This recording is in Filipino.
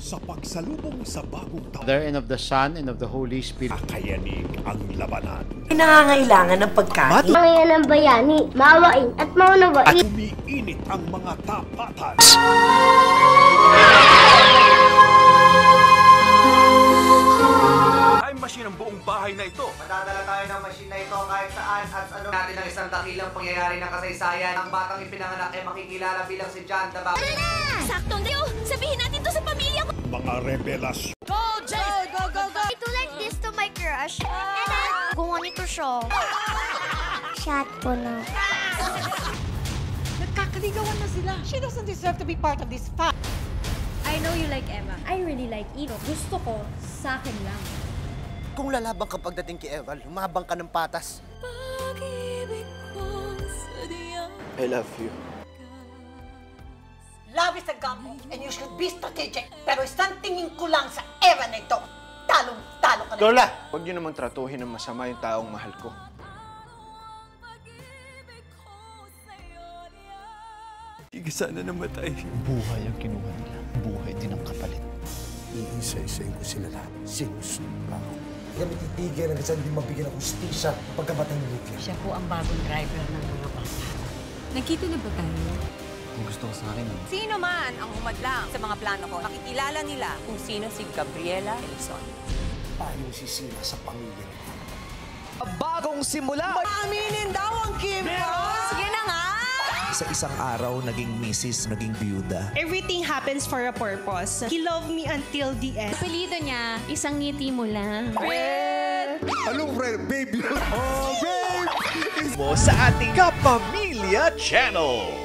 sa pagsalubong sa bagong taon. Father, and of the Son, and of the Holy Spirit. Kakayanig ang labanan. Nangangailangan ng pagkain. Mga ng bayani, maawain at maunawain. Umiinit ang mga tapatan. Time machine ang buong bahay na ito. Madadala tayo ng machine na ito kahit saan at ano natin ang isang dakilang pangyayari ng kasaysayan. Ang batang ipinanganak ay makikilala bilang si John the Baptist. Saktong dayo! Sabihin natin to sa pamilya ko! Mga revelasyon. Go, Jay! Go, go, go! I do like this to my crush. And then, gumawa nito siya. Shot po na. Nagkakaligawan na sila. She doesn't deserve to be part of this fight. I know you like Emma. I really like Ino. Gusto ko, sa akin lang. Kung lalabang ka pagdating kay Eva, lumabang ka ng patas. I love you. Love is a gamble and you should be strategic. Pero isang tingin ko lang sa Eva na ito. Talong-talo ka na. Lola! Huwag niyo naman tratuhin ng masama yung taong mahal ko. Hindi sana namatay. Buhay ang kinuha nila. Buhay din ang kapalit. Iisa-isayin ko sila lahat. Sinusumpa ko. Kaya matitigil hanggang saan hindi mabigyan ng hustisya pagkamatay ni Lydia. Siya po ang bagong driver ng mga bata. Nagkita na ba tayo? Kung gusto ko sa akin, Sino man ang humadlang sa mga plano ko, makikilala nila kung sino si Gabriela Elson. Tayong sisira sa pamilya nila. Bagong simula! Aminin daw ang Kim! Sige na nga! Sa isang araw, naging misis, naging biyuda. Everything happens for a purpose. He loved me until the end. Apelido niya, isang ngiti mo lang. Anong friend? Baby! Mo sa ating Kapamilya Channel.